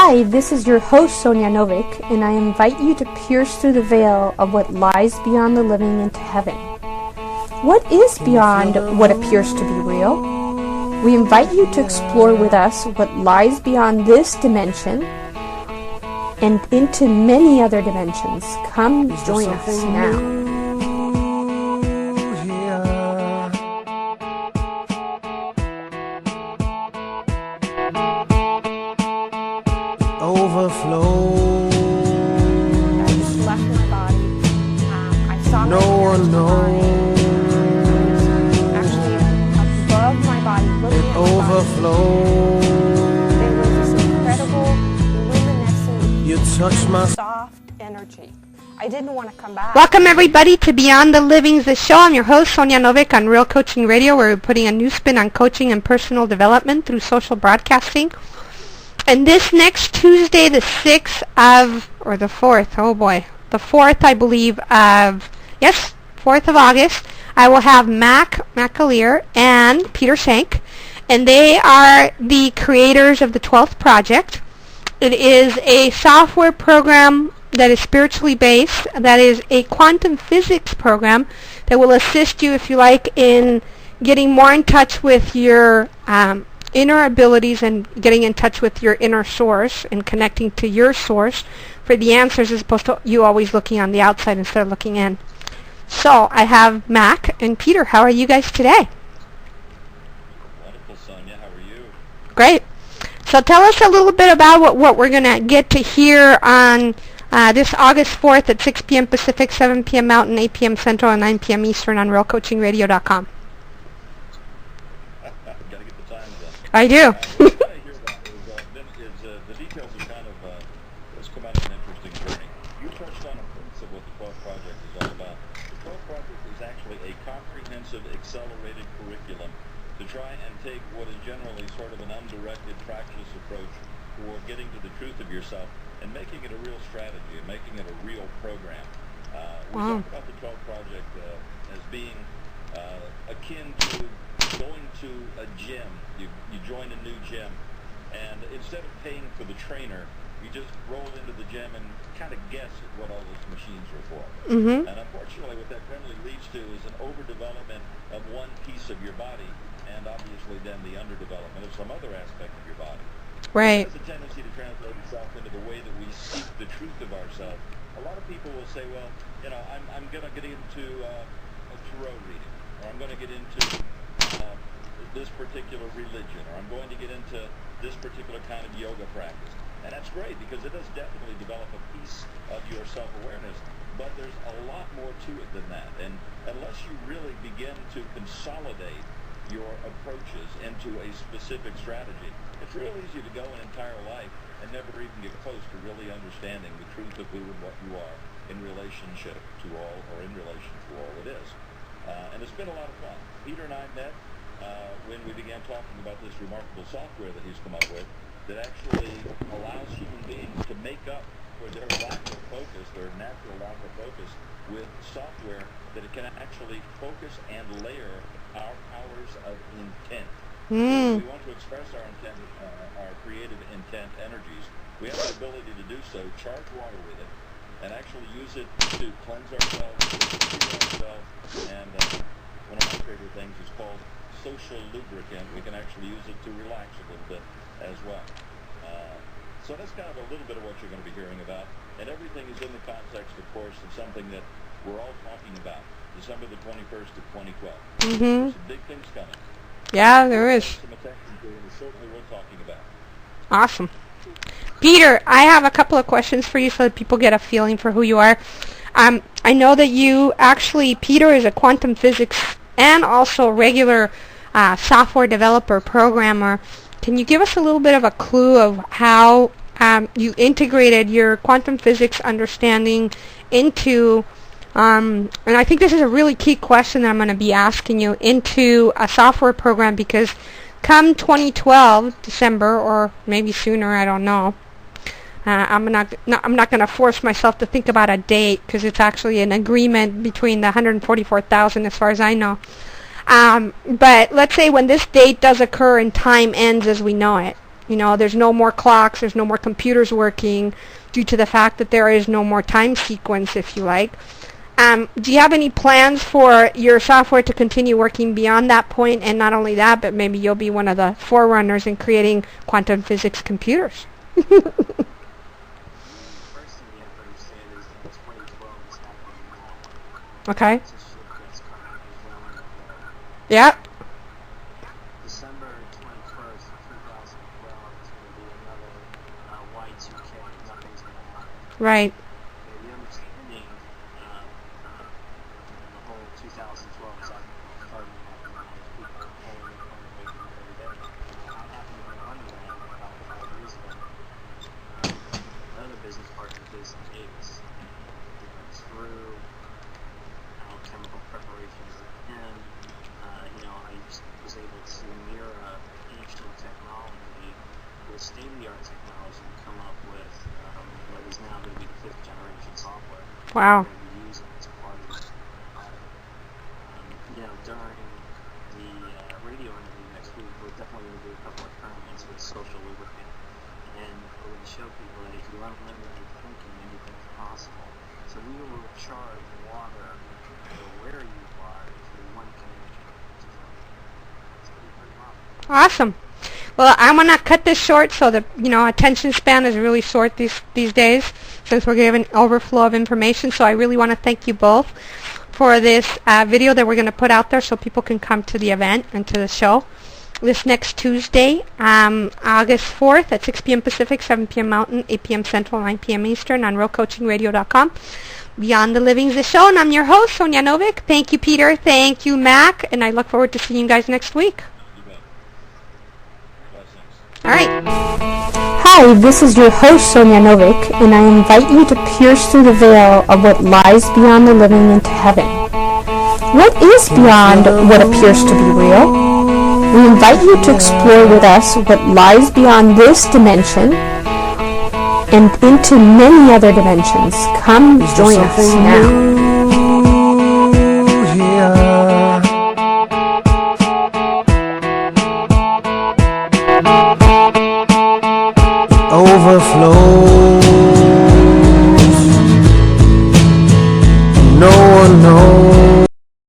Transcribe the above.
Hi, this is your host Sonia Novik, and I invite you to pierce through the veil of what lies beyond the living into heaven. What is beyond what appears to be real? We invite you to explore with us what lies beyond this dimension and into many other dimensions. Come join us now. Overflows. I just left my body. I saw No one knows. Actually, above my body, looking at my Overflows. body, there was this incredible, luminescent, You touch my soft energy. I didn't want to come back. Welcome everybody to Beyond the Living's the show. I'm your host Sonia Novik on Real Coaching Radio, where we're putting a new spin on coaching and personal development through social broadcasting. And this next Tuesday, the 6th of, or the 4th, oh boy, the 4th, I believe, of, yes, 4th of August, I will have McAleer and Peter Shank, and they are the creators of the 12th Project. It is a software program that is spiritually based, that is a quantum physics program that will assist you, if you like, in getting more in touch with your inner abilities and getting in touch with your inner source and connecting to your source for the answers, as opposed to you always looking on the outside instead of looking in. So I have Mack and Peter. How are you guys today? Wonderful, Sonia. How are you? Great. So tell us a little bit about what we're going to get to hear on this August 4th at 6 p.m. Pacific, 7 p.m. Mountain, 8 p.m. Central, and 9 p.m. Eastern on realcoachingradio.com. I do. What I hear about is the details are kind of it's come out of an interesting journey. You touched on a piece of what the 12th Project is all about. The 12th Project is actually a comprehensive, accelerated curriculum to try and take what is generally sort of an undirected practice approach for getting to the truth of yourself and making it a real strategy and making it a real program. We talk about the 12th Project as being akin to going to a gym. You join a new gym, and instead of paying for the trainer, you just roll into the gym and kind of guess at what all those machines are for. Mm-hmm. And unfortunately, what that generally leads to is an overdevelopment of one piece of your body, and obviously then the underdevelopment of some other aspect of your body. Right. It has a tendency to translate itself into the way that we seek the truth of ourselves. A lot of people will say, well, you know, I'm going to get into a tarot reading, or I'm going to get into this particular religion, or I'm going to get into this particular kind of yoga practice. And that's great, because it does definitely develop a piece of your self-awareness, but there's a lot more to it than that. And unless you really begin to consolidate your approaches into a specific strategy, it's real easy to go an entire life and never even get close to really understanding the truth of who and what you are in relationship to all, or in relation to all it is. And it's been a lot of fun. Peter and I met when we began talking about this remarkable software that he's come up with that actually allows human beings to make up for their lack of focus, their natural lack of focus, with software that it can actually focus and layer our powers of intent. So we want to express our intent, our creative intent energies. We have the ability to do so, charge water with it, and actually use it to cleanse ourselves, to clean ourselves, and one of my favorite things is called social lubricant. We can actually use it to relax a little bit as well. So that's kind of a little bit of what you're going to be hearing about. And everything is in the context, of course, of something that we're all talking about. December the 21st of 2012. There's some big things coming. Yeah, there is. Some attention to it is certainly worth talking about. Awesome. Peter, I have a couple of questions for you so that people get a feeling for who you are. I know that you actually, Peter is a quantum physics and also regular software developer, programmer. Can you give us a little bit of a clue of how you integrated your quantum physics understanding into, and I think this is a really key question that I'm going to be asking you, into a software program, because come 2012, December, or maybe sooner, I don't know, I'm not going to force myself to think about a date, because it's actually an agreement between the 144,000 as far as I know. But let's say when this date does occur and time ends as we know it, You know, there's no more clocks, there's no more computers working due to the fact that there is no more time sequence, if you like. Do you have any plans for your software to continue working beyond that point? And not only that, but maybe you'll be one of the forerunners in creating quantum physics computers. First thing you have to understand is that 2012 is happening now. Okay. It's a shift that's coming. Yeah. December 21st, 2012 is going to be another Y2K. Nothing's going to happen. Right. The understanding the whole 2012 is starting to happen. People are paying every day. I happened to run that about 5 years ago. Another business partner based in Vegas. Through chemical preparations and I was able to mirror ancient technology with state-of-the-art technology and come up with what is now going to be the 5th generation software. Wow. We're going to be using as part of this product. During the radio interview next week, we're definitely going to do a couple of experiments with social lubricant, and we're going to show people that if you unlimited thinking, anything's possible. So we will charge water where you are through one connection. It's pretty awesome. Awesome. Well, I'm going to cut this short so the attention span is really short these days since we're given overflow of information. So I really want to thank you both for this video that we're going to put out there so people can come to the event and to the show this next Tuesday, August 4th at 6 p.m. Pacific, 7 p.m. Mountain, 8 p.m. Central, 9 p.m. Eastern on realcoachingradio.com. Beyond the Living's the show, and I'm your host, Sonia Novick. Thank you, Peter. Thank you, Mac. And I look forward to seeing you guys next week. All right. Hi, this is your host, Sonia Novick, and I invite you to pierce through the veil of what lies beyond the living into heaven. What is beyond what appears to be real? We invite you to explore with us what lies beyond this dimension and into many other dimensions. Come join us now. Overflow.